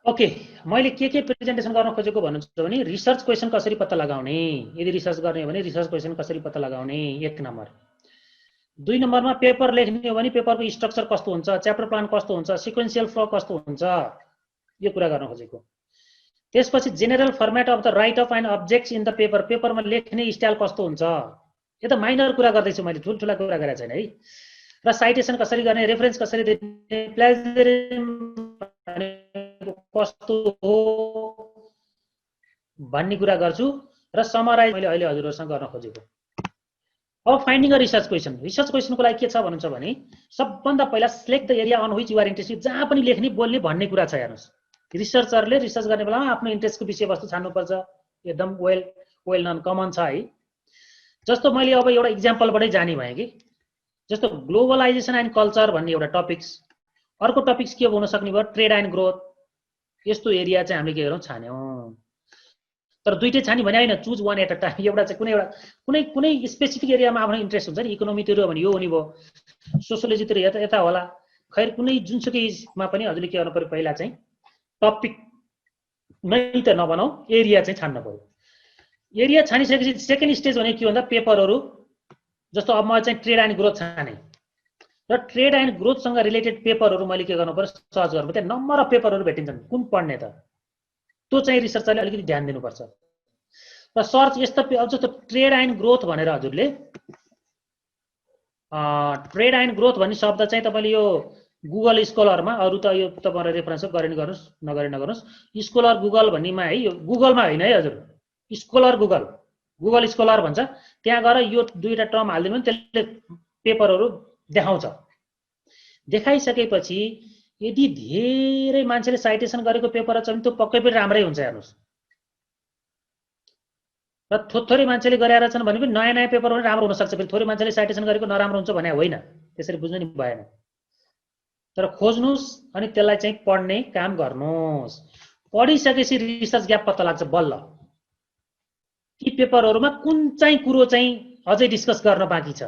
Okay, मैले के presentation गर्न खोजेको भन्नुहुन्छ भने रिसर्च क्वेसन कसरी पत्ता लगाउने, यदि रिसर्च गर्ने हो भने रिसर्च क्वेसन कसरी पत्ता लगाउने 1 नम्बर। 2 नम्बरमा पेपर लेख्ने हो भने पेपरको स्ट्रक्चर कस्तो हुन्छ, च्याप्टर प्लान कस्तो हुन्छ, सिक्वेन्शियल फ्लो कस्तो हुन्छ, यो कुरा गर्न खोजेको। त्यसपछि general format of the right of and objects in the paper, पेपरमा लेख्ने स्टाइल कस्तो हुन्छ। यो त माइनर कुरा गर्दैछु मैले, ठुल्ठुला कुरा गरेको छैन है। र साइटेसन कसरी गर्ने, रेफरेन्स कसरी दिने, प्लेजरिज्म कस्तो हो भन्ने कुरा गर्छु र समराइज मैले अहिले हजुरहरुसँग गर्न खोजेको। अब finding a research question, research क्वेसनको लागि के छ भन्नुहुन्छ भने सबभन्दा पहिला select the area on which you are interested, जहाँ पनि लेख्ने बोल्ने भन्ने कुरा छ। हेर्नुस्, रिसर्चरले रिसर्च गर्ने बेलामा आफ्नो इन्ट्रेस्टको विषयवस्तु छान्नुपर्छ, एकदम वेल नन कमन छ है। जस्तो मैले अब एउटा इक्जाम्पलबाटै जाने भएँ कि जस्तो ग्लोबलाइजेसन एन्ड कल्चर भन्ने एउटा टपिक्स, अर्को टपिक्स के हुन सक्ने भयो ट्रेड एन्ड ग्रोथ, यस्तो एरिया चाहिँ हामीले के गरौँ छान्यौँ। तर दुईटै छानी भने हैन, choose one at a time. एउटा चाहिँ कुनै स्पेसिफिक एरियामा आफ्नो इन्ट्रेस्ट हुन्छ नि, इकोनोमीतिर भने यो हुने भयो, सोसियोलोजीतिर यता होला, खैर कुनै जुनसुकैमा पनि हजुरले के गर्नु पर्यो पहिला चाहिँ टपिक नै त नबनाऊ, एरिया चाहिँ छान्न पर्यो। एरिया छानिसकेपछि सेकेन्ड स्टेज भने के भन्दा पेपरहरू, जस्तो अब म चाहिँ ट्रेड एन्ड ग्रोथ छाने र ट्रेड एन्ड ग्रोथसँग रिलेटेड पेपरहरू मैले के गर्नु पर्यो सर्च गर्नु, त्यहाँ नम्बर अफ पेपरहरू भेटिन्छन्, कुन पढ्ने त त्यो चाहिँ रिसर्चरले अलिकति ध्यान दिनुपर्छ। र सर्च यस्तो जस्तो ट्रेड एन्ड ग्रोथ भनेर हजुरले ट्रेड एन्ड ग्रोथ भन्ने शब्द चाहिँ तपाईँले यो गुगल स्कोलरमा, अरू त यो तपाईहरु रेफरेन्स गरे नि गर्नुस्, नगरे नगर्नुस्, स्कोलर गुगल भन्नेमा है, यो गुगलमा हैन है हजुर, स्कोलर गुगल स्कोलर भन्छ, त्यहाँ गएर यो दुईटा टर्म हाल्दिनु भने त्यसले पेपरहरू देखाउँछ। देखाइसकेपछि यदि धेरै मान्छेले साइटेसन गरेको पेपर छ भने त्यो पक्कै पनि राम्रै हुन्छ। हेर्नुस्, र थोरै मान्छेले गरेर छन् भने पनि नयाँ पेपर पनि राम्रो हुन सक्छ, फेरि थोरै मान्छेले साइटेसन गरेको नराम्रो हुन्छ भने होइन, त्यसरी बुझ्नु नि भएन। तर खोज्नुस् अनि त्यसलाई चाहिँ पढ्ने काम गर्नुस्। पढिसकेपछि रिसर्च ग्याप पत्ता लाग्छ बल्ल, ती पेपरहरूमा कुन चाहिँ कुरो चाहिँ अझै डिस्कस गर्न बाँकी छ।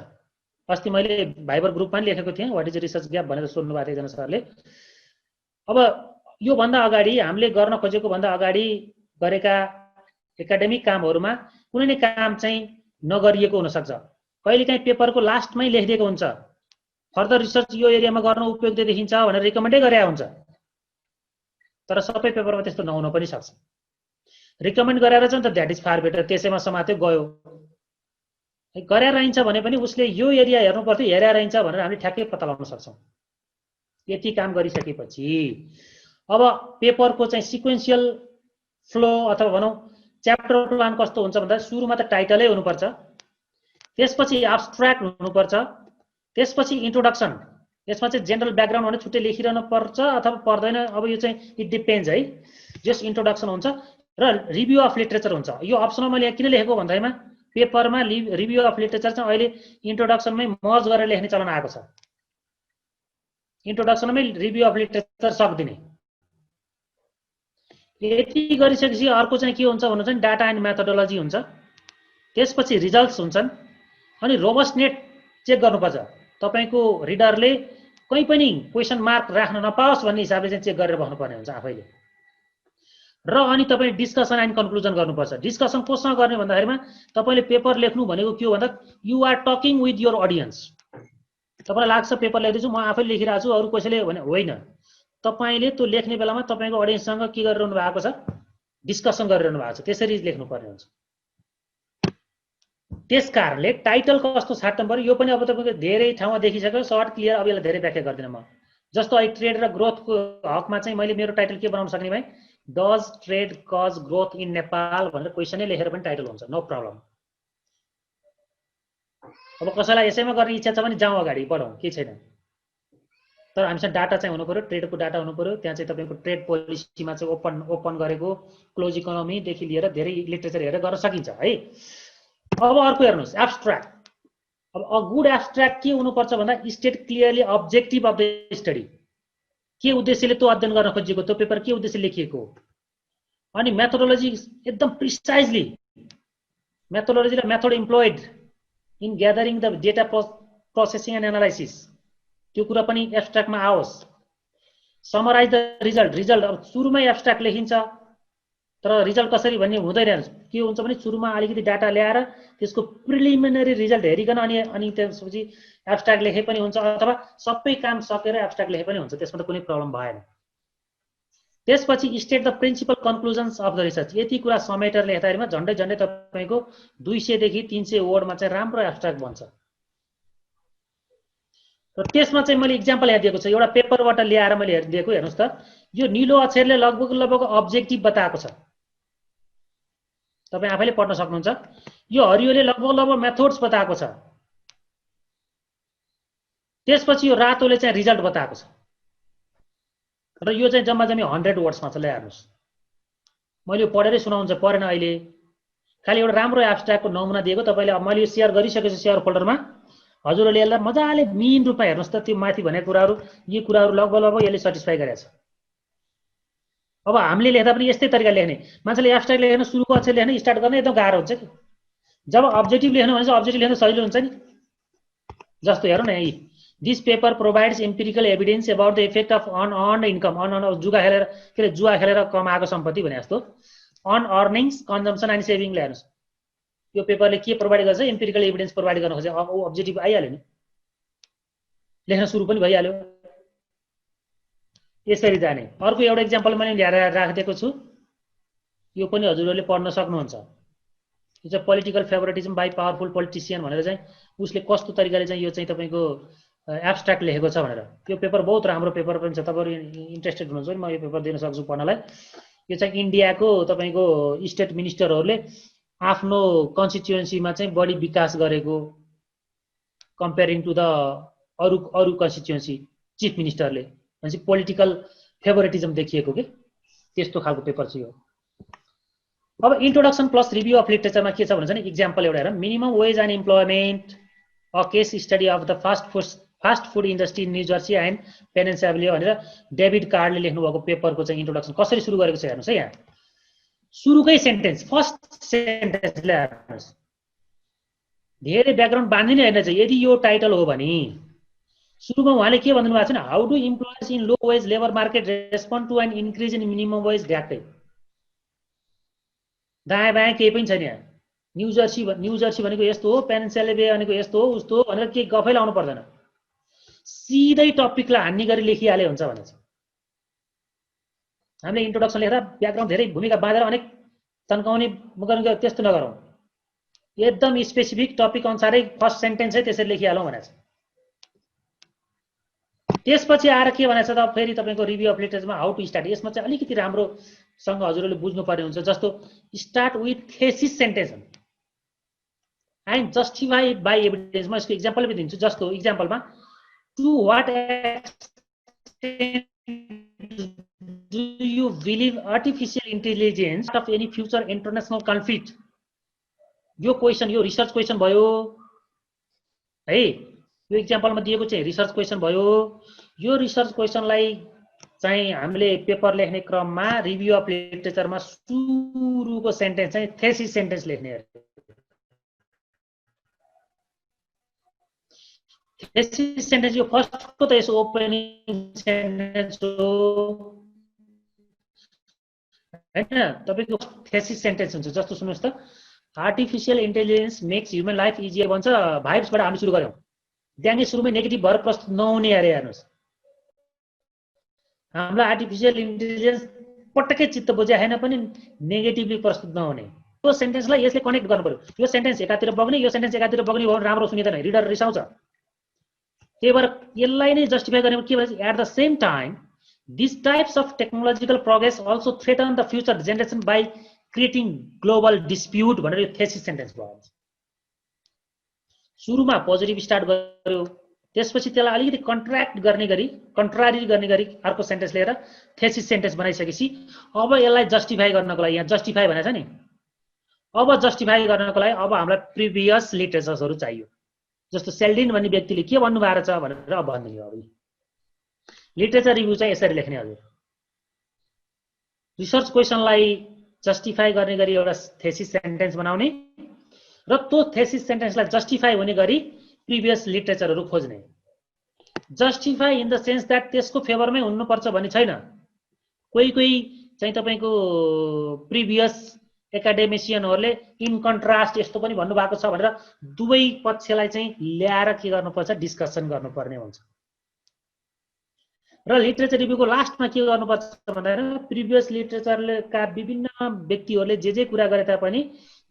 अस्ति मैले भाइबर ग्रुपमा लेखेको थिएँ व्हाट इज रिसर्च ग्याप भनेर सोध्नु भएको थियो एकजना सरले। अब यो भन्दा अगाडि हामीले गर्न खोजेको भन्दा अगाडि गरेका एकाडेमिक कामहरुमा कुनै न काम चाहिँ नगरिएको हुन सक्छ, कहिलेकाहीँ पेपरको लास्टमै लेखिदिएको हुन्छ फर्दर रिसर्च यो एरियामा गर्न उपयुक्त देखिन्छ भनेर रिकमेन्डै गरे हुन्छ, तर सबै पेपरमा त्यस्तो नहुन पनि सक्छ। रिकमेन्ड गरेर चाहिँ त दैट इज फार बेटर, त्यसैमा समात्यो गयो। गरेर रहन्छ भने पनि उसले यो एरिया हेर्नु पर्थ्यो, हेरेर रहन्छ भनेर हामीले ठ्याक्कै पत्ता लगाउन सक्छौं। यति काम गरिसकेपछि अब पेपरको चाहिँ सिक्वेन्शियल फ्लो अथवा भनौं च्याप्टर प्लान कस्तो हुन्छ भन्दा सुरुमा त टाइटलै हुनुपर्छ, त्यसपछि एब्स्ट्र्याक्ट हुनुपर्छ, त्यसपछि इन्ट्रोडक्सन, यसमा चाहिँ जेनरल ब्याकग्राउन्ड भने छुट्टै लेखिरहनु पर्छ अथवा पर्दैन, अब यो चाहिँ इट डिपेन्ड्स है। जस इन्ट्रोडक्सन हुन्छ र रिभ्यू अफ लिटरेचर हुन्छ। यो अप्सनमा मैले किन लेखेको भन्दैमा पेपरमा रिभ्यू अफ लिटरेचर चाहिँ अहिले इन्ट्रोडक्सनमै मर्ज गरेर लेख्ने चलन आएको छ। इन्ट्रोडक्सनमै रिभ्यू अफ लिटरेचर सक्दिने। यति गरिसकेपछि अर्को चाहिँ के हुन्छ भन्नु चाहिँ डाटा एन्ड मेथोडोलोजी हुन्छ, त्यसपछि रिजल्ट्स हुन्छन्, अनि रोबस्टनेस चेक गर्नुपर्छ। तपाईको रिडरले कहीं पनि क्वेशन मार्क राख्न नपाओस् भन्ने हिसाबले चाहिँ चेक गरेर बस्नुपर्ने हुन्छ आफैले। र अनि तपाईले डिस्कसन एन्ड कन्क्लुजन गर्नुपर्छ। डिस्कसन कोसँग गर्ने भन्दाखेरिमा तपाईले पेपर लेख्नु भनेको के हो भन्दा you are talking with your audience. तपाईलाई लाग्छ पेपर लेख्दैछु म आफैले लेखिरहेको छु अरु कसैले भने होइन, तपाईले त्यो लेख्ने बेलामा तपाईको अडियन्ससँग के गरिरहनु भएको छ, डिस्कसन गरिरहनु भएको छ, त्यसरी लेख्नु पर्ने हुन्छ। त्यसकारणले टाइटल कस्तो छाट्नु पर्यो यो पनि अब तपाईको धेरै ठाउँमा देखिसक्यो, सर्ट क्लियर, अब यसलाई धेरै व्याख्या गर्दिन म। जस्तो अहिले ट्रेड र ग्रोथको हकमा चाहिँ मैले मेरो टाइटल के बनाउन सक्ने भए does trade cause growth in Nepal भनेर क्वेशनै लेखेर पनि टाइटल हुन्छ, नो प्रब्लम। अब कसैलाई यसैमा गर्ने इच्छा छ भने जाउँ अगाडि बढौँ, के छैन। तर हामीसँग डाटा चाहिँ हुनु पर्यो, ट्रेडको डाटा हुनु पर्यो। त्यहाँ चाहिँ तपाईको ट्रेड पोलिसीमा चाहिँ ओपन गरेको क्लोज इकोनोमी देखि लिएर धेरै लिटरेचर हेरेर गर्न सकिन्छ है। अब अर्को हेर्नुस् एब्स्ट्र्याक्ट। अब अ गुड एब्स्ट्र्याक्ट के हुनुपर्छ भन्दा state clearly objective of the study, के उद्देश्यले त्यो अध्ययन गर्न खोजिएको, त्यो पेपर के उद्देश्यले लेखिएको, अनि मेथोडोलोजी एकदम प्रिसाइजली मेथोडोलोजी र method employed in gathering the data processing and analysis, त्यो कुरा पनि एब्स्ट्र्याक्टमा आओस्। Summarise the result. रिजल्ट अब सुरुमै एब्स्ट्राक्ट लेखिन्छ तर रिजल्ट कसरी भन्ने हुँदैन। के हुन्छ भने सुरुमा अलिकति डाटा ल्याएर त्यसको प्रिलिमिनरी रिजल्ट हेरिकन अनि त्यसपछि एब्स्ट्राक्ट लेखे पनि हुन्छ अथवा सबै काम सकेर एब्स्ट्राक्ट लेखे पनि हुन्छ, त्यसमा त कुनै प्रब्लम भएन। त्यसपछि state the principal conclusions of the research. यति कुरा समेटेर लेख्दाखेरिमा झन्डै झन्डै तपाईको 200 देखि 300 वर्डमा चाहिँ राम्रो एब्स्ट्राक्ट बन्छ। र त्यसमा चाहिँ मैले इक्जाम्पल यहाँ दिएको छु, एउटा पेपरबाट ल्याएर मैले दिएको। हेर्नुस् त, यो नीलो अक्षरले लगभग अब्जेक्टिभ बताएको छ, तपाई आफैले पढ्न सक्नुहुन्छ। यो हरियोले लगभग मेथड्स बताएको छ। त्यसपछि यो रातोले चाहिँ रिजल्ट बताएको छ। र यो चाहिँ जम्मा 100 वर्ड्समा छ। ल हेर्नुस्, मैले यो पढेरै सुनाउँछु, परेन अहिले। खाली एउटा राम्रो एब्स्ट्राक्टको नमुना दिएको तपाईले। अब मैले यो शेयर गरिसकेछु शेयर फोल्डरमा, हजुरहरूले यसलाई मजाले मेन रूपमा हेर्नुस् त। त्यो माथि भनेको कुराहरू, यी कुराहरू लगभग यसले सटिस्फाई गरेछ। अब हामीले लेख्दा पनि यस्तै तरिकाले लेख्ने। मान्छेले एब्स्ट्राक्ट लेख्न सुरुको अक्षर लेख्न स्टार्ट गर्न एकदम गाह्रो हुन्छ कि। जब अब्जेक्टिभ लेख्नु भने चाहिँ अब्जेक्टिभ लेख्न सजिलो हुन्छ नि। जस्तो हेरौँ न यही, this paper provides empirical evidence about the effect of unearned income. Unearned जुगा खेलेर के अरे जुवा खेलेर कमाएको सम्पत्ति भने जस्तो on earnings consumption and saving. हेर्नुस्, यो पेपरले के प्रोभाइड गर्छ? एम्पिरिकल एभिडेन्स प्रोभाइड गर्न खोजे। अब अब्जेक्टिभ आइहाल्यो नि, लेख्न सुरु पनि भइहाल्यो। यसरी जाने। अर्को एउटा इक्जाम्पल मैले ल्याएर राखिदिएको छु, यो पनि हजुरहरूले पढ्न सक्नुहुन्छ। यो चाहिँ पोलिटिकल फेभरेटिजम बाई पावरफुल पोलिटिसियन भनेर चाहिँ उसले कस्तो तरिकाले चाहिँ यो चाहिँ तपाईको एब्स्ट्राक्ट लेखेको छ भनेर। यो पेपर बहुत राम्रो पेपर पनि छ, तपाईहरु इन्ट्रेस्टेड हुनुहुन्छ भने म यो पेपर दिन सक्छु पढ्नलाई। यो चाहिँ इन्डियाको तपाईको स्टेट मिनिस्टरहरूले आफ्नो कन्स्टिट्युएन्सीमा चाहिँ बढी विकास गरेको कम्पेयरिङ टु द अरु कन्स्टिट्युएन्सी चीफ मिनिस्टरले भनेपछि पोलिटिकल फेभरेटिजम देखिएको के त्यस्तो खालको पेपर छ यो। अब इन्ट्रोडक्सन प्लस रिभ्यू अफ लिटरेचरमा के छ भन्छ नि, इक्जाम्पल एउटा हेरौँ। Minimum wage and employment, a case study of the fast food industry in New Jersey and Pennsylvania भनेर डेभिड कार्डले लेख्नु भएको पेपरको चाहिँ इन्ट्रोडक्सन कसरी सुरु गरेको छ हेर्नुस् है। यहाँ सुरुकै सेन्टेन्स, फर्स्ट सेन्टेन्स हेर्नुस्, धेरै ब्याकग्राउन्ड बाँध्ने नै हेर्न चाहिँ। यदि यो टाइटल हो भने सुरुमा उहाँले के भन्नु भएको छ नि, how do employers in low wage labour market respond to an increase in minimum wage. ढ्याक्कै दायाँ बायाँ केही पनि छैन यहाँ। न्यू जर्सी भनेको यस्तो हो, पेनिन्सुला बे भनेको यस्तो हो, उस्तो हो भनेर केही गफै लाउनु पर्दैन, सिधै टपिकलाई हान्ने गरी लेखिहाले हुन्छ भने चाहिँ। हामीले इन्ट्रोडक्सन लेख्दा ब्याकग्राउन्ड धेरै भूमिका बाँधेर अनेक तन्काउने त्यस्तो नगरौँ। एकदम स्पेसिफिक टपिक अनुसारै फर्स्ट सेन्टेन्स है त्यसरी लेखिहालौँ भनेको छ। त्यसपछि आएर के भनेको छ त फेरि तपाईको रिभ्यू अफ लिटरेचरमा हाउ टु स्टार्ट। यसमा चाहिँ अलिकति राम्रोसँग हजुरहरूले बुझ्नु पर्ने हुन्छ। जस्तो start with thesis sentence and justified by evidence. म यसको इक्जाम्पल पनि दिन्छु। जस्तो इक्जाम्पलमा to what extent do you believe artificial intelligence of any future international conflict. यो क्वेसन, यो रिसर्च क्वेसन भयो है। यो इक्जाम्पलमा दिएको चाहिँ रिसर्च क्वेसन भयो। यो रिसर्च क्वेसनलाई चाहिँ हामीले पेपर लेख्ने क्रममा रिभ्यू अफ लिटरेचरमा सुरुको सेन्टेन्स चाहिँ थेसिस सेन्टेन्स लेख्ने। थेसिस सेन्टेन्स यो फर्स्टको त यसो ओपनिङ सेन्टेन्स हो हैन, तपाईको थेसिस सेन्टेन्स हुन्छ। जस्तो सुन्नुस् त, artificial intelligence makes human life easier भन्छ। भाइब्सबाट हामी सुरु गर्यौं, त्यहाँकै सुरुमै नेगेटिभ भएर प्रस्तुत नहुने अरे। हेर्नुस्, हामीलाई आर्टिफिसियल इन्टेलिजेन्स पटक्कै चित्त बुझ्या छैन पनि नेगेटिभली प्रस्तुत नहुने। यो सेन्टेन्सलाई यसले कनेक्ट गर्नु पर्यो। यो सेन्टेन्स एकातिर बग्ने, यो सेन्टेन्स एकातिर बग्ने हो भने राम्रो सुनिँदैन, रिडर रिसाउँछ। त्यही भएर यसलाई नै जस्टिफाई गर्ने के भन्छ, at the same time this types of technological progress also threaten the future generation by creating global dispute भनेर यो थेसिस सेन्टेन्स भयो। सुरुमा पोजिटिभ स्टार्ट गर्यो, त्यसपछि त्यसलाई अलिकति कन्ट्रारी गर्ने गरी अर्को सेन्टेन्स लिएर थेसिस सेन्टेन्स बनाइसकेपछि अब यसलाई जस्टिफाई गर्नको लागि, यहाँ जस्टिफाई भनेको छ नि, अब जस्टिफाई गर्नको लागि अब हामीलाई प्रिभियस लिटरेचर्सहरू चाहियो। जस्तो सेल्डिन भन्ने व्यक्तिले के भन्नु भएको छ भनेर अब भनिदिनु। अब लिटरेचर रिभ्यू चाहिँ यसरी लेख्ने। हजुर, रिसर्च क्वेसनलाई जस्टिफाई गर्ने गरी एउटा थेसिस सेन्टेन्स बनाउने र त्यो थेसिस सेन्टेन्सलाई जस्टिफाई हुने गरी प्रिभियस लिटरेचरहरू खोज्ने। Justify in the sense that त्यसको फेभरमै हुनुपर्छ भन्ने छैन। कोही कोही चाहिँ तपाईँको प्रिभियस एकाडेमिसियनहरूले इन कन्ट्रास्ट यस्तो पनि भन्नुभएको छ भनेर दुवै पक्षलाई चाहिँ ल्याएर के गर्नुपर्छ, डिस्कसन गर्नुपर्ने हुन्छ। र लिटरेचर रिभ्यूको लास्टमा के गर्नुपर्छ भन्दाखेरि प्रिभियस लिटरेचरका विभिन्न व्यक्तिहरूले जे कुरा गरे तापनि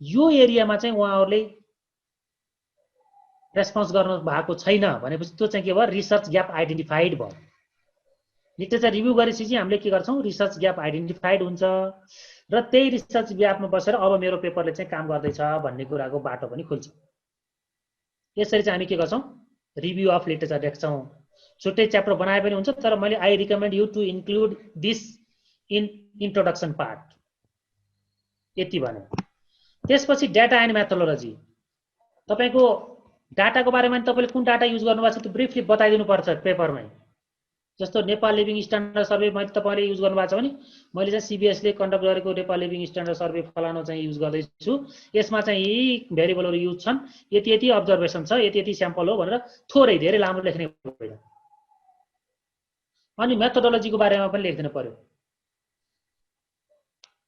यो एरियामा चाहिँ उहाँहरूले रेस्पोन्स गर्नु भएको छैन भनेपछि त्यो चाहिँ के भयो, रिसर्च ग्याप आइडेन्टिफाइड भयो। लिटरेचर रिभ्यू गरेपछि चाहिँ हामीले के गर्छौँ, रिसर्च ग्याप आइडेन्टिफाइड हुन्छ र त्यही रिसर्च ग्यापमा बसेर अब मेरो पेपरले चाहिँ काम गर्दैछ भन्ने कुराको बाटो पनि खुल्छ। यसरी चाहिँ हामी के गर्छौँ, रिभ्यू अफ लिटरेचर लेख्छौँ। छुट्टै च्याप्टर बनाए पनि हुन्छ, तर मैले I recommend you to include this in introduction part, यति भने। त्यसपछि डाटा एन्ड मेथोडोलोजी, तपाईँको डाटाको बारेमा तपाईँले कुन डाटा युज गर्नुभएको छ त्यो ब्रिफली बताइदिनुपर्छ पेपरमै। जस्तो नेपाल लिभिङ स्ट्यान्डर्ड सर्वे मैले तपाईँले युज गर्नुभएको छ भने मैले चाहिँ सिबिएसले कन्डक्ट गरेको नेपाल लिभिङ स्ट्यान्डर्ड सर्वे फलानो चाहिँ युज गर्दैछु, यसमा चाहिँ यी भेरिएबलहरू युज छन्, यति यति अब्जर्भेसन छ, यति यति स्याम्पल हो भनेर थोरै धेरै लामो लेख्ने होइन। अनि मेथोडोलोजीको बारेमा पनि लेखिदिनु पर्यो।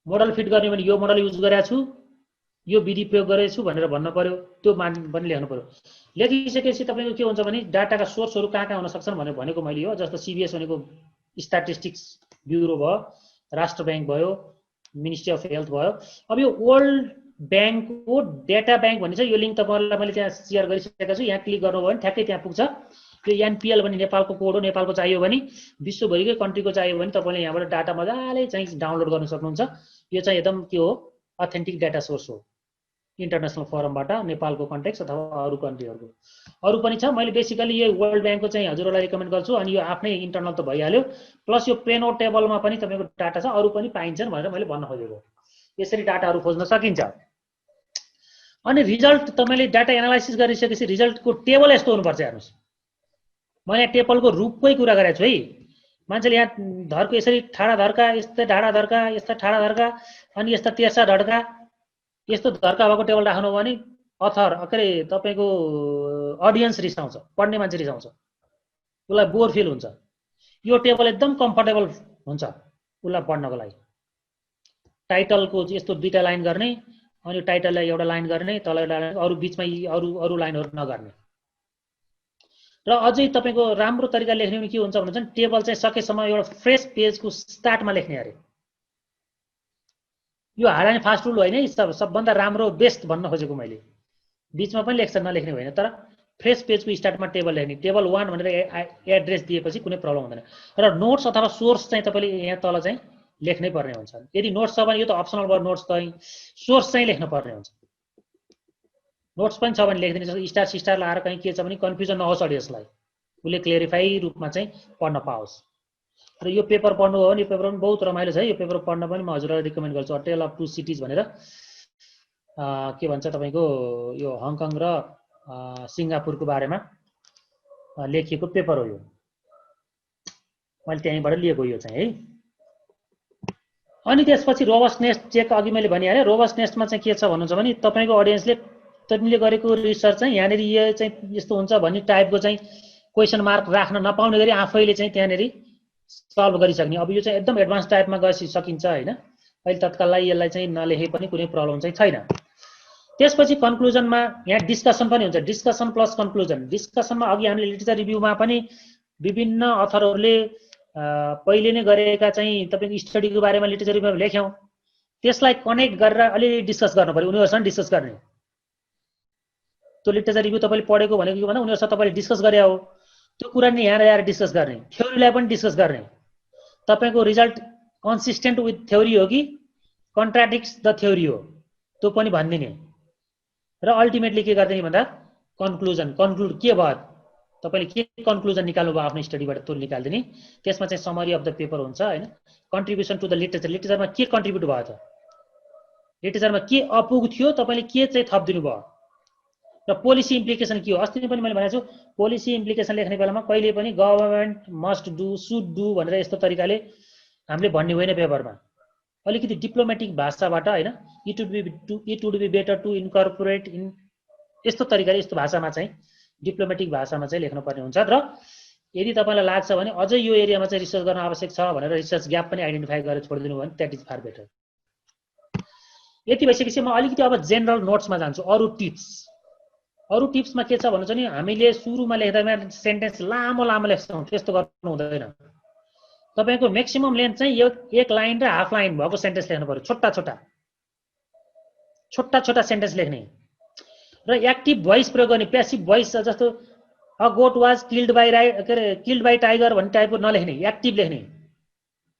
मोडल फिट गर्ने भने यो मोडल युज गरेको छु, यो विधि प्रयोग गरेको छु भनेर भन्न पर्यो, त्यो पनि लेख्नु पर्यो। लेखिसकेपछि तपाईँको के हुन्छ भने डाटाका सोर्सहरू कहाँ हुन सक्छन् भनेको मैले हो। जस्तो सिबिएस भनेको स्ट्याटिस्टिक्स ब्युरो भयो, राष्ट्र ब्याङ्क भयो, मिनिस्ट्री अफ हेल्थ भयो। अब यो वर्ल्ड ब्याङ्कको डेटा ब्याङ्क भन्ने छ, यो लिङ्क तपाईँलाई मैले त्यहाँ सेयर गरिसकेको छु। यहाँ क्लिक गर्नुभयो भने ठ्याक्कै त्यहाँ पुग्छ। यो एनपिएल भन्ने नेपालको कोड हो, नेपालको चाहियो भने, विश्वभरिकै कन्ट्रीको चाहियो भने तपाईँले यहाँबाट डाटा मजाले चाहिँ डाउनलोड गर्न सक्नुहुन्छ। यो चाहिँ एकदम के हो, अथेन्टिक डाटा सोर्स हो, इन्टरनेसनल फोरमबाट नेपालको कन्टेक्स्ट अथवा अरू कन्ट्रीहरूको। अरू पनि छ, मैले बेसिकली यो वर्ल्ड ब्याङ्कको चाहिँ हजुरहरूलाई रिकमेन्ड गर्छु। अनि यो आफ्नै इन्टरनल त भइहाल्यो, प्लस यो पेनो टेबलमा पनि तपाईँको डाटा छ, अरू पनि पाइन्छन् भनेर मैले भन्न खोजेको। यसरी डाटाहरू खोज्न सकिन्छ। अनि रिजल्ट तपाईँले डाटा एनालाइसिस गरिसकेपछि रिजल्टको टेबल यस्तो हुनुपर्छ। हेर्नुहोस्, म यहाँ टेबलको रूपकै कुरा गरेको छु है। मान्छेले यहाँ धर्को यसरी ठाडा धर्का, यस्तै ढाडा धर्का, यस्ता ठाडा धर्का, अनि यस्ता तेर्सा धड्का, यस्तो धर्का भएको टेबल राख्नु भयो भने अथर के अरे तपाईँको अडियन्स रिसाउँछ, पढ्ने मान्छे रिसाउँछ, उसलाई बोर फिल हुन्छ। यो टेबल एकदम कम्फर्टेबल हुन्छ उसलाई पढ्नको लागि। टाइटलको यस्तो दुईटा लाइन गर्ने, अनि टाइटललाई एउटा लाइन गर्ने, तल एउटा लाइन, अरू बिचमा अरू लाइनहरू नगर्ने। र अझै तपाईँको राम्रो तरिका लेख्ने भने के हुन्छ भने चाहिँ टेबल चाहिँ सकेसम्म एउटा फ्रेस पेजको स्टार्टमा लेख्ने अरे। यो हार्ड एन्ड फास्ट रुल होइन, सबभन्दा राम्रो बेस्ट भन्न खोजेको मैले। बिचमा पनि लेख्छ नलेख्ने होइन, तर फ्रेस पेजको स्टार्टमा टेबल लेख्ने। टेबल 1 भनेर एड्रेस दिएपछि कुनै प्रब्लम हुँदैन। र नोट्स अथवा सोर्स चाहिँ तपाईँले यहाँ तल चाहिँ लेख्नै पर्ने हुन्छ। यदि नोट्स छ भने यो त अप्सनल भयो, नोट्स चाहिँ सोर्स चाहिँ लेख्नु पर्ने हुन्छ। नोट्स पनि छ भने लेखिदिने, स्टार सिस्टार लाएर कहीँ के छ भने कन्फ्युजन नहोस् अडियन्सलाई, उसले क्लियरिफाई रूपमा चाहिँ पढ्न पाओस्। र यो पेपर पढ्नु हो भने यो पेपर पनि बहुत रमाइलो छ। यो पेपर पढ्न पनि म हजुरलाई रिकमेन्ड गर्छु। A tale of two cities भनेर के भन्छ तपाईँको यो हङकङ र सिङ्गापुरको बारेमा लेखिएको पेपर हो। यो मैले त्यहीँबाट लिएको यो चाहिँ है। अनि त्यसपछि रोबस्टनेस चेक अघि मैले भनिहालेँ। रोबस्टनेसमा चाहिँ के छ भन्नुहुन्छ भने तपाईँको अडियन्सले तपाईँले गरेको रिसर्च चाहिँ यहाँनिर यो चाहिँ यस्तो हुन्छ भन्ने टाइपको चाहिँ क्वेसन मार्क राख्न नपाउने गरी आफैले चाहिँ त्यहाँनिर सल्भ गरिसक्ने। अब यो चाहिँ एकदम एडभान्स टाइपमा गइ सकिन्छ होइन। अहिले तत्काललाई यसलाई चाहिँ नलेखे पनि कुनै प्रब्लम चाहिँ छैन। त्यसपछि कन्क्लुजनमा यहाँ डिस्कसन पनि हुन्छ, डिस्कसन प्लस कन्क्लुजन। डिस्कसनमा अघि हामीले लिटरेचर रिभ्यूमा पनि विभिन्न अथरहरूले पहिले नै गरेका चाहिँ तपाईँको स्टडीको बारेमा लिटरेचर रिभ्यूमा लेख्यौँ, त्यसलाई कनेक्ट गरेर अलिअलि डिस्कस गर्नु पऱ्यो, उनीहरूसँग डिस्कस गर्ने। त्यो लिटरेचर रिभ्यू तपाईँले पढेको भनेको के भन्दा उनीहरूसँग तपाईँले डिस्कस गरे हो, त्यो कुरा नै यहाँ ल्याएर डिस्कस गर्ने, थ्योरीलाई पनि डिस्कस गर्ने। तपाईँको रिजल्ट कन्सिस्टेन्ट विथ थ्योरी हो कि कन्ट्राडिक्ट्स द थ्योरी हो त्यो पनि भनिदिने। र अल्टिमेटली के गरिदिने भन्दा कन्क्लुजन, कन्क्लुड के भयो, तपाईँले के कन्क्लुजन निकाल्नु भयो आफ्नो स्टडीबाट त्यो निकालिदिने। त्यसमा चाहिँ समरी अफ द पेपर हुन्छ होइन। कन्ट्रिब्युसन टु द लिटरेचर, लिटरेचरमा के कन्ट्रिब्युट भयो त, लिटरेचरमा के अपुग थियो, तपाईँले के चाहिँ थपिदिनु भयो। र पोलिसी इम्प्लिकेसन के हो, अस्ति पनि मैले भनेको छु पोलिसी इम्प्लिकेसन लेख्ने बेलामा कहिले पनि government must do, should do भनेर यस्तो तरिकाले हामीले भन्ने होइन पेपरमा। अलिकति डिप्लोमेटिक भाषाबाट होइन, it would be better to incorporate in, यस्तो तरिकाले यस्तो भाषामा चाहिँ डिप्लोमेटिक भाषामा चाहिँ लेख्नुपर्ने हुन्छ। र यदि तपाईलाई लाग्छ भने अझै यो एरियामा चाहिँ रिसर्च गर्न आवश्यक छ भनेर रिसर्च ग्याप पनि आइडेन्टिफाई गरेर छोडिदिनु भने द्याट इज फार बेटर। यति भइसकेपछि म अलिकति अब जेनरल नोट्समा जान्छु। अरू टिप्समा के छ भन्नु चाहिँ हामीले सुरुमा लेख्दामा सेन्टेन्स लामो लामो लेख्छौँ, त्यस्तो गर्नु हुँदैन। तपाईको म्याक्सिमम लेन्थ चाहिँ यो एक लाइन र हाफ लाइन भएको सेन्टेन्स लेख्नु पर्यो। छोटा छोटा सेन्टेन्स लेख्ने र एक्टिभ भोइस प्रयोग गर्ने। प्यासिभ भोइस जस्तो a goat was killed by tiger भन्ने टाइपको नलेख्ने, एक्टिभ लेख्ने।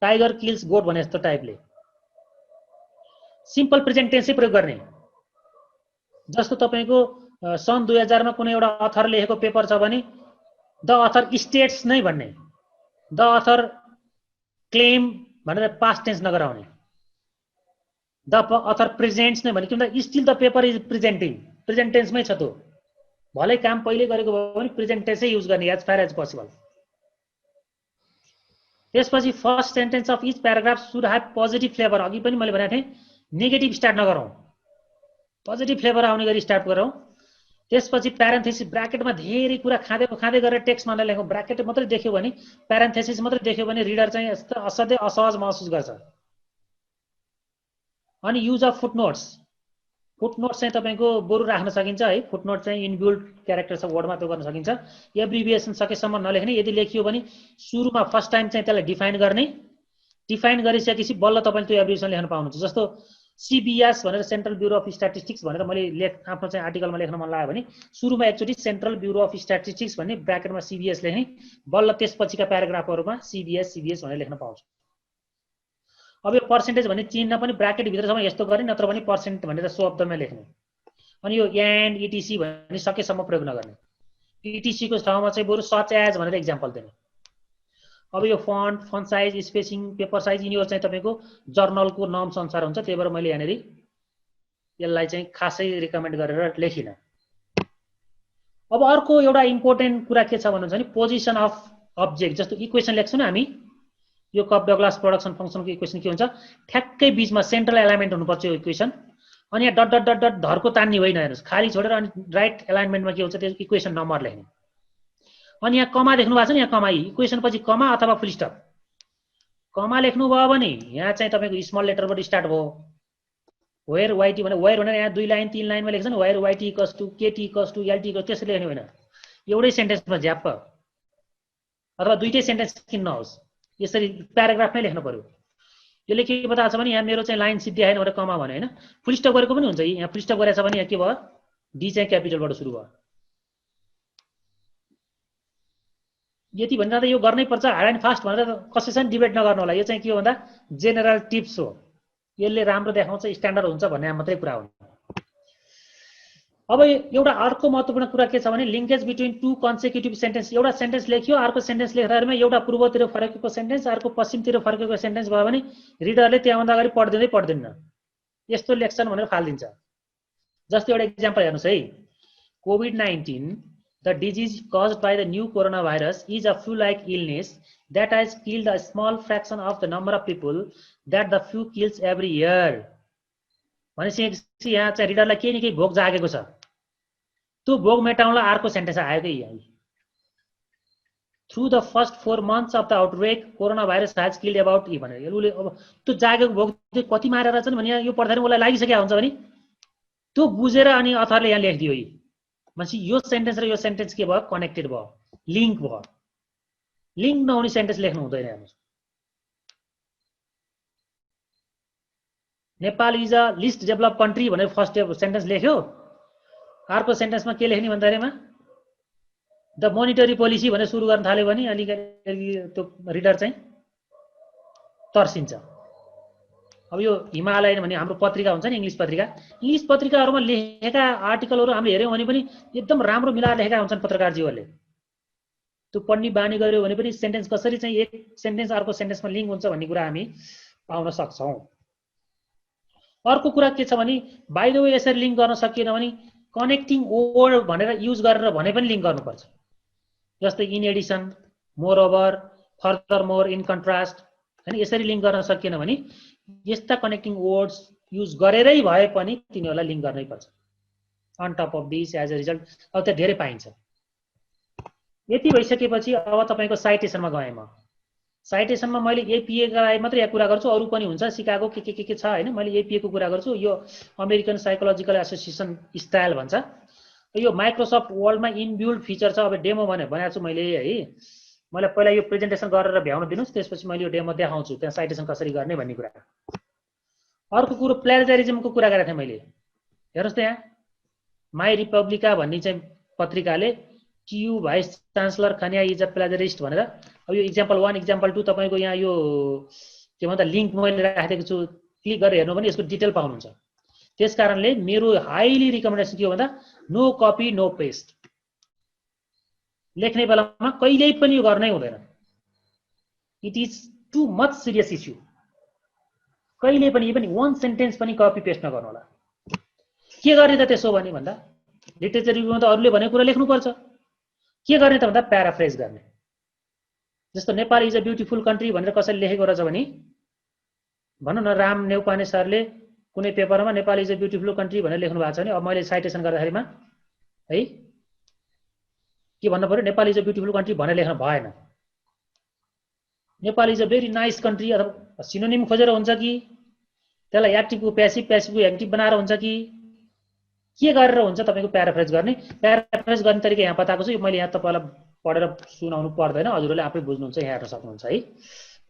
टाइगर किल्स गोट भने जस्तो टाइपले। सिम्पल प्रेजेन्ट टेन्सै प्रयोग गर्ने। जस्तो तपाईको सन् 2000 मा कुनै एउटा अथर लेखेको पेपर छ भने द अथर स्टेट्स नै भन्ने, द अथर क्लेम भनेर पास्ट टेन्स नगराउने, द अथर प्रेजेन्ट्स नै भने किन still the paper is presenting, present टेन्समै छ। त्यो भलै काम पहिले गरेको भयो भने प्रेजेन्ट टेन्सै युज गर्ने एज फार एज पोसिबल। त्यसपछि first sentence of each paragraph should have positive flavour. अघि पनि मैले भनेको थिएँ नेगेटिभ स्टार्ट नगरौँ, पोजिटिभ फ्लेभर आउने गरी स्टार्ट गरौँ। त्यसपछि प्यारेन्थेसिस ब्राकेटमा धेरै कुरा खाँदै गरेर टेक्स्टमा नलेखौँ। ब्राकेट मात्रै देख्यो भने, प्यारेन्थेसिस मात्रै देख्यो भने रिडर चाहिँ यस्तो असाध्यै असहज महसुस गर्छ। अनि युज अफ फुटनोट्स। फुटनोट्स चाहिँ तपाईको बरु राख्न सकिन्छ है। फुटनोट चाहिँ इनबिल्ट क्यारेक्टर छ वर्डमा, त्यो गर्न सकिन्छ। एब्रिभिएसन सकेसम्म नलेख्ने। यदि लेखियो भने सुरुमा फर्स्ट टाइम चाहिँ त्यसलाई डिफाइन गर्ने। डिफाइन गरिसकेपछि बल्ल तपाईले त्यो एब्रिभिएसन लेख्न पाउनुहुन्छ। जस्तो CBS भनेर सेन्ट्रल ब्युरो अफ स्ट्याटिस्टिक्स भनेर मैले आफ्नो चाहिँ आर्टिकलमा लेख्न मन लाग्यो भने सुरुमा एकचोटि सेन्ट्रल ब्युरो अफ स्ट्याटिस्टिक्स भन्ने ब्राकेटमा CBS लेख्ने, बल्ल त्यसपछिका प्याराग्राफहरुमा CBS भनेर लेख्न पाउँछ। अब यो पर्सेन्टेज भन्ने चिन्ह पनि ब्राकेट भित्रसम्म यस्तो गर्ने, नत्र भने पर्सेन्ट भनेर शब्दमा लेख्ने। अनि यो एन्ड ETC भन्ने सकेसम्म प्रयोग नगर्ने। ETC को ठाउँमा चाहिँ बरु सच एज भनेर इक्जाम्पल दिने। अब यो font size, spacing, paper size यिनीहरु चाहिँ तपाईको जर्नलको नर्म्स अनुसार हुन्छ। त्यही भएर मैले यहाँनेरि यसलाई चाहिँ खासै रिकमेन्ड गरेर लेखिन। अब अर्को एउटा इम्पोर्टेन्ट कुरा के छ भन्नुहुन्छ भने पोजिसन अफ अब्जेक्ट। जस्तो इक्वेसन लेख्छौं न हामी, यो कप डगलास प्रोडक्सन फंक्सनको इक्वेसन के हुन्छ, ठ्याक्कै बीचमा सेन्ट्रल एलाइनमेन्ट हुनुपर्छ यो इक्वेसन। अनि यहाँ डट डट डट डट धरको तान्ने होइन, हेर्नुस् खाली छोडेर अनि राइट एलाइनमेन्टमा के हुन्छ त्यो इक्वेसन नम्बर लेख्ने। अनि यहाँ कमा देख्नु भएको छ नि, यहाँ कमा इक्वेसन पछि कमा अथवा फुल स्टप। कमा लेख्नु भयो भने यहाँ चाहिँ तपाईको स्मल लेटरबाट स्टार्ट भयो। वेयर YT भने वेयर भनेर यहाँ 2 लाइन 3 लाइनमा लेख्छ नि, where YT equals to KT equals to LT equals त्यसरी लेख्ने होइन। एउटै सेन्टेन्समा झ्याप्प अथवा दुईटै सेन्टेन्स किन नहोस्, यसरी प्याराग्राफमै लेख्नु पर्यो। यसले के बताउँछ भने यहाँ मेरो चाहिँ लाइन सिद्धि आएन भनेर कमा भने हैन, फुल स्टप गरेको पनि हुन्छ। यहाँ फुल स्टप गरेछ भने यहाँ के भयो, डी चाहिँ क्यापिटलबाट सुरु भयो। यति भन्दा त यो गर्नै पर्छ हार्ड एन्ड फास्ट भनेर कसैसँग डिबेट नगर्नु होला। यो चाहिँ के हो भन्दा जेनरल टिप्स हो। यसले राम्रो देखाउँछ, स्ट्यान्डर्ड हुन्छ भन्ने मात्रै कुरा हो। अब एउटा अर्को महत्त्वपूर्ण कुरा के छ भने लिङ्केज बिट्विन टु कन्सेक्युटिभ सेन्टेन्स। एउटा सेन्टेन्स लेख्यो, अर्को सेन्टेन्स लेख्दाखेरिमा एउटा पूर्वतिर फर्केको सेन्टेन्स, अर्को पश्चिमतिर फर्केको सेन्टेन्स भयो भने रिडरले त्यहाँभन्दा अगाडि पढ्दिन्न, यस्तो लेख्छन् भनेर फाल्दिन्छ। जस्तो एउटा इक्जाम्पल हेर्नुस् है, COVID-19 the disease caused by the new coronavirus is a flu-like illness that has killed a small fraction of the number of people that the flu kills every year। भनेपछि यहाँ चाहिँ रिडरलाई केही न केही भोग जागेको छ, त्यो भोग मेटाउनलाई अर्को सेन्टेन्स आयो कि यहाँ। Through the first 4 months of the outbreak coronavirus has killed about भनेर उसले अब त्यो जागेको भोग चाहिँ कति मारेर रहेछन् भने यो पढ्दाखेरि उसलाई लागिसकेको हुन्छ भने त्यो बुझेर अनि अथरले यहाँ लेखिदियो। भनेपछि यो सेन्टेन्स र यो सेन्टेन्स के भयो, कनेक्टेड भयो, लिङ्क भयो। लिङ्क नहुने सेन्टेन्स लेख्नु हुँदैन। हेर्नुस्, Nepal is a list develop country भनेर फर्स्ट सेन्टेन्स लेख्यो, अर्को सेन्टेन्समा के लेख्ने भन्दाखेरिमा द मोनिटरी पोलिसी भनेर सुरु गर्न थाल्यो भने अलिकति त्यो रिडर चाहिँ तर्सिन्छ। अब यो हिमालयन भन्ने हाम्रो पत्रिका हुन्छ नि, इङ्ग्लिस पत्रिकाहरूमा लेखेका आर्टिकलहरू हामीले हेऱ्यौँ भने पनि एकदम राम्रो मिलाएर लेखेका हुन्छन् पत्रकारजीहरूले। त्यो पढ्ने बानी गर्यो भने पनि सेन्टेन्स कसरी चाहिँ एक सेन्टेन्स अर्को सेन्टेन्समा लिङ्क हुन्छ भन्ने कुरा हामी पाउन सक्छौँ। अर्को कुरा के छ भने बाइ द वे यसरी लिङ्क गर्न सकिएन भने कनेक्टिङ वर्ड भनेर युज गरेर भने पनि लिङ्क गर्नुपर्छ। जस्तै in Edison, more over, further more, in contrast, हैन यसरी लिङ्क गर्न सकिएन भने यस्ता कनेक्टिङ वर्ड्स युज गरेरै भए पनि तिनीहरूलाई लिङ्क गर्नै पर्छ। On top of this as a result अब त धेरै पाइन्छ। यति भइसकेपछि अब तपाईको साइटेसनमा गएँ म। साइटेसनमा मैले एपीए का लागि मात्रै यहाँ कुरा गर्छु, अरु पनि हुन्छ, सिकागो के छ हैन। मैले एपीए को कुरा गर्छु। यो अमेरिकन साइकोलोजिकल एसोसिएसन स्टाइल भन्छ। यो माइक्रोसफ्ट वर्डमा इनबिल्ट फिचर छ। अब डेमो बनाएको छु मैले है। मलाई पहिला यो प्रेजेन्टेसन गरेर भ्याउन दिनुस्, त्यसपछि मैले यो डेमो देखाउँछु त्यहाँ साइटेसन कसरी गर्ने भन्ने कुरा। अर्को कुरो प्लेजरिजमको कुरा गरेको थिएँ मैले। हेर्नुस् त यहाँ माई रिपब्लिका भन्ने चाहिँ पत्रिकाले TU vice chancellor Khaniya is a plagiarist भनेर, अब यो इक्जाम्पल 1 इक्जाम्पल 2 तपाईको यहाँ यो के भन्छ लिंक मैले राखेको छु, क्लिक गरेर हेर्नु भने यसको डिटेल पाउनुहुन्छ। त्यसकारणले मेरो हाइली रिकमेन्डेसन के हो भन्दा नो कपी नो पेस्ट। लेख्ने बेलामा कहिल्यै पनि यो गर्नै हुँदैन। It is too much serious issue. कहिले पनि इभन 1 सेन्टेन्स पनि कपी पेस्ट नगर्नु होला। के गर्ने त त्यसो भने भन्दा लिटरेचर रिभ्यूमा त अरूले भनेको कुरा लेख्नु पर्छ। के गर्ने त भन्दा प्याराफ्रेज गर्ने। जस्तो Nepal is a beautiful country भनेर कसैले लेखेको रहेछ भने भनौँ न राम नेउपाने सरले कुनै पेपरमा Nepal is a beautiful country भनेर लेख्नु भएको छ भने अब मैले साइटेसन गर्दाखेरिमा है के भन्नु पर्यो, Nepal is a beautiful country भनेर लेख्न भएन। Nepal is a very nice country अथवा सिनोनिम खोजेर हुन्छ कि त्यसलाई एक्टिभको प्यासिभ, प्यासिभको एक्टिभ बनाएर हुन्छ कि के गरेर हुन्छ तपाईको प्याराफ्रेज गर्ने। प्याराफ्रेज गर्ने तरिका यहाँ बताएको छु। मैले यहाँ तपाईलाई पढेर सुनाउनु पर्दैन, हजुरले आफै बुझ्नुहुन्छ, यहाँ हेर्न सक्नुहुन्छ है।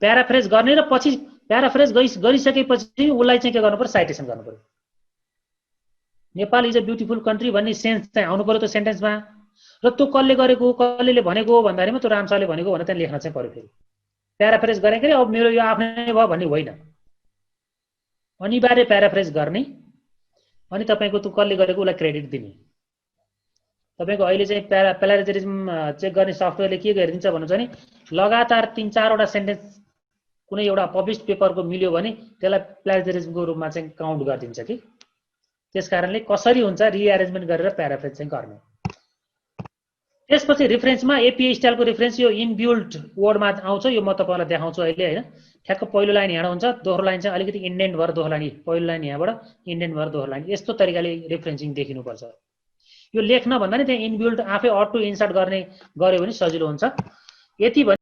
प्याराफ्रेज गर्ने र पछि प्याराफ्रेज गरिसकेपछि उसलाई चाहिँ के गर्नु पर्यो, साइटेसन गर्नु पर्यो। Nepal is a beautiful country भन्ने सेन्स चाहिँ आउनु पर्यो त्यो सेन्टेन्समा, र त्यो कसले गरेको कसले भनेको भन्दाखेरिमा त्यो रामसाले भनेको भनेर त्यहाँ लेख्न चाहिँ पर्यो। फेरि प्याराफ्रेज गरेकै अब मेरो यो आफ्नै भयो भन्ने होइन, अनिवार्य प्याराफ्रेज गर्ने अनि तपाईको त्यो कसले गरेको उसलाई क्रेडिट दिने। तपाईको अहिले चाहिँ प्लेजरिजम चेक गर्ने सफ्टवेयरले के गरिदिन्छ भन्नुहुन्छ भने लगातार 3-4 वटा सेन्टेन्स कुनै एउटा पब्लिस्ड पेपरको मिल्यो भने त्यसलाई प्लेजरिजमको रूपमा चाहिँ काउन्ट गरिदिन्छ कि। त्यसकारणले कसरी हुन्छ रिअरेन्जमेन्ट गरेर प्याराफ्रेज चाहिँ गर्ने। त्यसपछि रेफरेन्समा एपीए स्टाइलको रेफरेन्स यो इनबिल्ट वर्डमा आउँछ। यो म तपाईलाई देखाउँछु अहिले हैन। ठ्याक्क पहिलो लाइन यहाँ हुन्छ, दोस्रो लाइन चाहिँ अलिकति इन्डेन्ट भएर दोस्रो लाइन, पहिलो लाइन यहाँबाट इन्डेन्ट भएर दोस्रो लाइन, यस्तो तरिकाले रेफरेन्सिङ देखिनु पर्छ। यो लेख्न भन्दा नि त्यहाँ इनबिल्ट आफै अटो इन्सर्ट गर्ने गर्यो भने सजिलो हुन्छ। यति